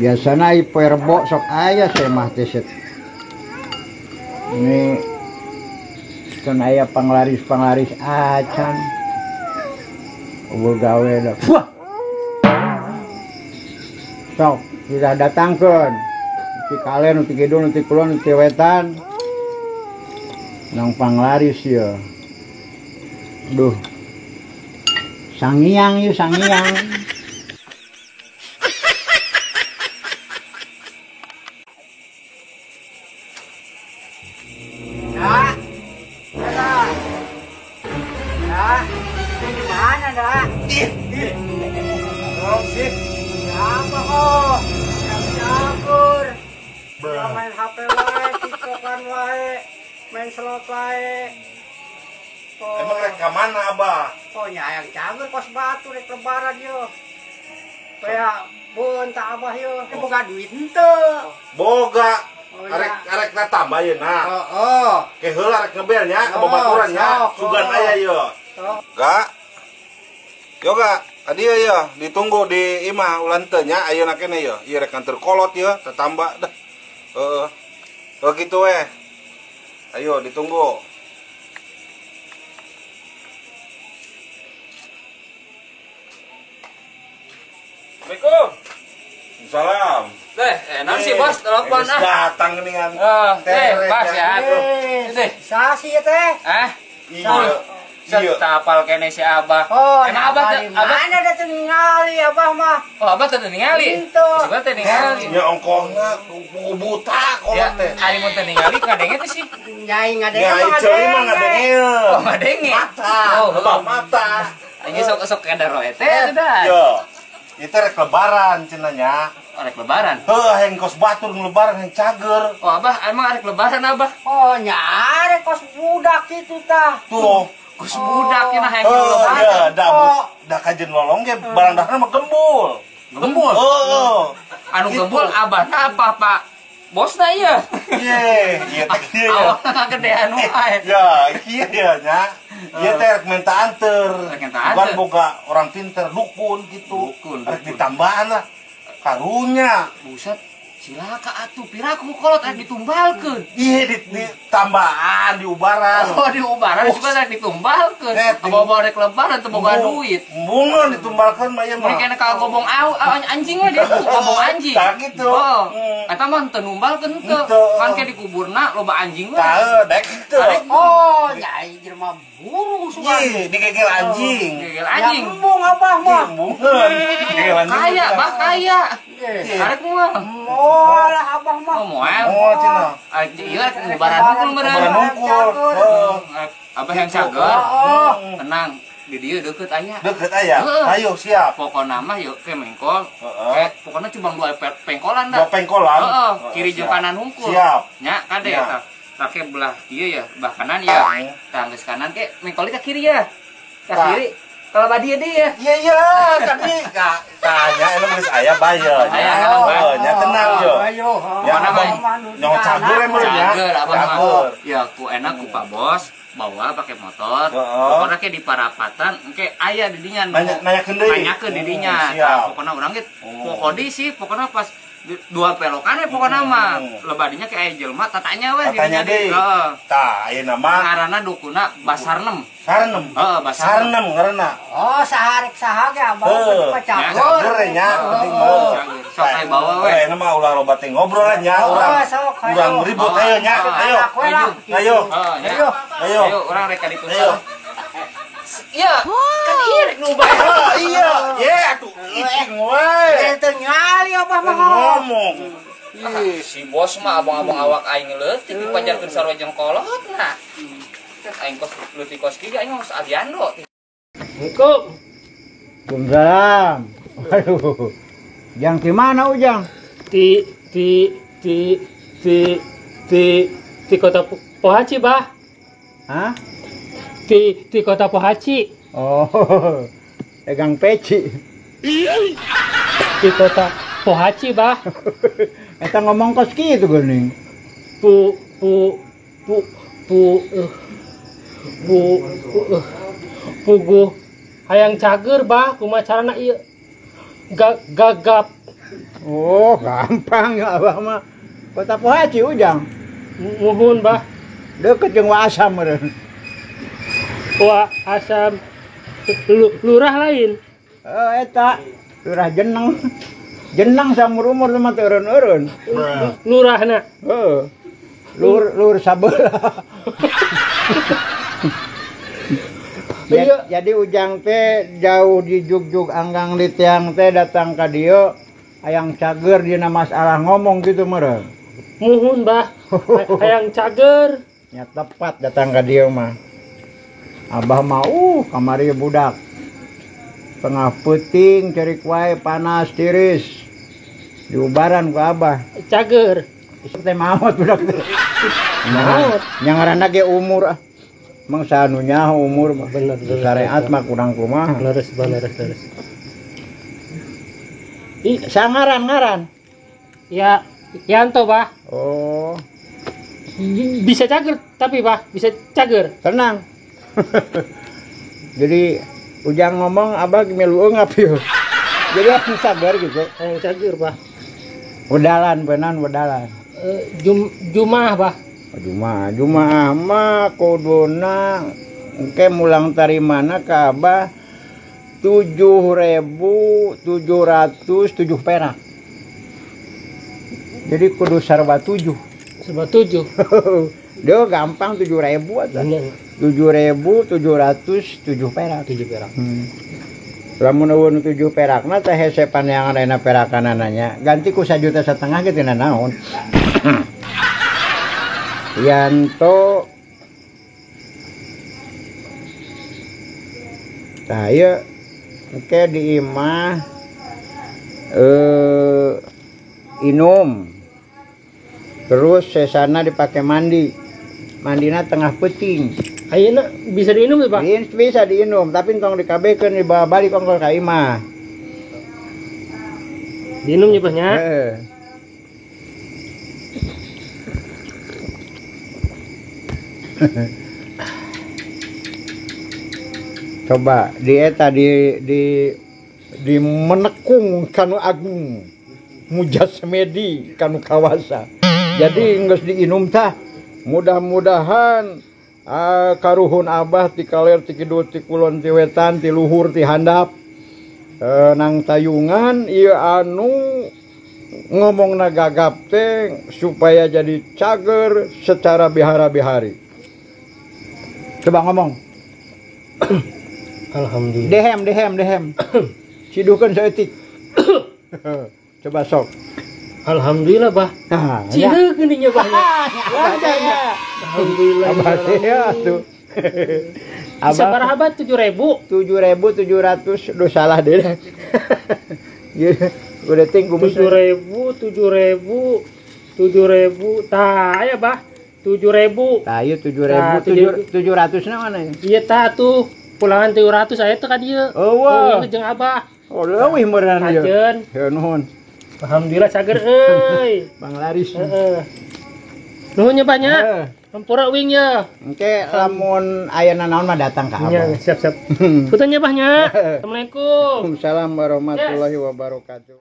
Biasana iperbo sok aya saya mah teh set. Ini kan aya panglaris acan. Ulah gawe dah. Wah. Sok sudah datangkeun. Ti kalen ti kidul ti kulon ti wetan. Nang panglaris ya. Duh. Sangiang ieu sangiang. Apa kok? Campur. Main HP wae, TikTokan wae, main slot wae. Emang rek ka mana Abah? Oh nyayang campur kos batu rek lebaran yo. Kayak bun tak Abah yo. Boga duit henteu. Boga. Oh, Arek na tambah yeuna. Oh. Ke heula rek ngebelnya, ke babaturan nya. Sugan aya yo. Ga. Yoga, adieu ya, ditunggu di imah ulan teu nya ayeuna keneh ya. Ieu rek kantor kolot ya, tetambah dah. Heeh. Oh gitu weh. Ayo ditunggu. Assalamualaikum. Salam. Enak sih bos, telepon ah. Datang geningan. Bos ya. Teh. Sasi ya teh. Iya. Iya. Tapal kene si Abah. Oh, emang Abah teh mana ada teu ningali Abah mah. Oh, Abah teh ningali. Henteu. Sebenarnya teh ningali. Ya ongkongna buta Ya, kolot teh. ari mun teh ningali ngadenge teh sih. Nyai ngadenge Ya mah itu mah ngadenge. Oh, ngadenge. Mata. Oh, Abah mata. Ini sok kada roe teh udah. Yo. Itu rek lebaran cenah nya. Arek lebaran. Yang kos batur ngelebaran yang cager. Oh, Abah emang arek lebaran Abah. Oh, nyare kos budak itu tah. Tuh. Kus budak kena hayang Ya, lebaran. da kajen lolong ge barang dahna mah gembul. Gembul. Oh. Anu Gitu. gembul Abahna apa Pak? Bosna ieu. Iye, ieu teh kieu ya. Awalna gedean wae. Ya, kieu ya nya. Ieu teh rek minta anter. Rek minta Bukan anter. boga orang pinter dukun gitu. Dukun. Rek ditambahan lah karunya. Buset, cilaka atuh piraku kolot rek ditumbalkeun. Iya di tambahan di ubaran. Oh, di ubaran juga rek ditumbalkeun. Bawa rek lebaran teu boga duit. Bunga ditumbalkan mah ieu mah. Mereka kena gobong anjing we dia gobong anjing. Tah gitu. Oh, eta mah teu numbalkeun teu. Henteu. Kan ke di kuburna loba anjing we. Tah, dek gitu. Oh, nyai jelema burung suka. Iya, digegel anjing. Gegel anjing. Ya embung Abah mah. Bunga. Digegel anjing. Kaya, bah kaya. Iya. Arek mah. Oh, lah Abah mah. Oh, moal. Oh, cenah. Arek ieu rek lebaran hungkul Lebaran meureun. hungkul. Oh. Abah yang cager. Tenang, di dieu deukeut aya. Deket aya. Heeh. Ayo siap. Pokona mah yuk ke mengkol. Heeh. Pokona cuma dua pengkolan Dua dah. pengkolan. Heeh, Oh, kiri jeung siap. kanan hungkul. Siap. Nya kade Ya. eta. Take belah ieu ya, belah kanan ya. Tah geus kanan ke mengkol ka kiri ya. Ka Tah. kiri. Kalau badi dia. Iya iya, tadi tanya emang geus aya bayar. Aya, Oh, kan, nya tenang yo. Ayo. Ya Mana, abang Bang? nyong cager emang ya. Cager abang mah. Cager. Ya ku enak ku Pak Bos bawa pakai motor. Heeh. Pokona ke di parapatan engke aya di dinya. Nanyakeun deui. Nanyakeun di dinya. Siap. Tah, pokona urang ge pokodi sih pokona pas dua pelokan pokona mah lebadinya ke aya jelema tatanya we di Katanya dinya deui. heeh. Tah, ieu nama Ngaranna dukuna Basarnem. Sarnem. Heeh, Basarnem. Sarnem ngaranna. Oh, saharek saha ge Abah Heuh. mah cager. Cager nya, penting mah. Sok aya bawa we. Eta mah ulah loba teh ngobrol nya urang. sok, ayo. Urang ribut ayo nya. Ayo. Ayo. Heeh, nya. Ayo. Ayo urang rek ka ditu. Ayo. Iya, kan ieu rek nu bae. Ah, iya. Ye atuh icing we. Teu nyali Abah mah. Ngomong. Ih, si bos mah abang-abang awak aing leutik dipajarkeun sarua jeung kolotna. Aing kos leutik kos kieu aing mah agiando. Waalaikumsalam. Aduh. Jang di mana Ujang? Di kota Pohaci, Bah. Hah? Di kota Pohaci. Oh. Pegang peci. Di kota Pohaci, Bah. Eta ngomong kos kitu geuning. Pugu hayang cager, Bah, kumaha carana ieu gagap Oh, gampang ya Abah mah. Kota Pohaci Ujang. Muhun bah. Deket jeung Waasam meureun. Wah asam lurah lain. Eta lurah Jeneng. Jeneng saumur umur mah teu eureun-eureun. Lurahna. Heeh. Lur sabelah. Jadi Ujang teh jauh di jugjug anggang di tiang teh datang ka dieu hayang cager dina masalah ngomong gitu meureun. Muhun bah. Hayang cager. Nya tepat datang ka dieu mah. Abah mah kamari budak. Tengah peuting cerik wae panas tiris. Diubaran ku Abah. Cager. Isu teh maot budak teh. Maot. Nya ngaranna ge umur ah. Mangsa anu nyaho umur mah. Bener. Syariat mah kurang kumaha. Leres. Sangaran-ngaran. Ya, Yanto bah. Oh, Bisa cager tapi bah, bisa cager. tenang. Jadi Ujang ngomong Abah milu eungap yeuh. Jadi aku sabar gitu. Hayang cager bah. Wedalan benan wedalan. Jumaah bah. Jumaah mah kuduna engke mulang tarimana ka Abah 7.707 perak. Jadi kudu sarwa 7. Serba 7. Dia gampang 7.000 aja. 7.707 perak. 7 perak. Lamun eueun 7 perakna teh hese paneangan ayeuna perakanananya ganti ku 1,5 juta ge tina naon. Yanto tah ieu engke di imah inum. Terus sesana dipake mandi. Mandina tengah peuting. Ayeuna bisa diinum tuh, Pak? Bisa diinum, tapi tong dikabekeun dibawa balik ongkol ka imah. Diinum nya, Pasnya. Heeh. Coba di eta di menekung kanu agung mujasmedi kanu kawasa. Jadi geus diinum tah mudah-mudahan karuhun Abah ti kaler ti kidul ti kulon ti wetan ti luhur ti handap nang tayungan ieu anu ngomongna gagap teh supaya jadi cager secara bihara-bihari. Coba ngomong. Alhamdulillah. Dehem. Sidukeun saeutik. Coba sok. Alhamdulillah, Bah. Nah, Cideuk nya, Bah. ya. Alhamdulillah. Abah ya tuh. Sabaraha abah 7.000. 7.700 do salah deh. Udah tinggu 7.000. Tah, aya, Bah. 7.000. Tah ieu 7.700 na mana ya? Ieu tah tuh pulangan 300 aya teh ka dieu. Oh, wah. Jeung Abah. Oh, leuwih meureun ieu. Ajeun. Ya nuhun. Alhamdulillah cager euy. Bang laris. Heeh. Nuhun nya banyak. Hampura wing ya. Engke lamun ayeuna naon mah datang ka Ya, Abah. siap. Putennya Bahnya. Assalamualaikum. Waalaikumsalam warahmatullahi wabarakatuh.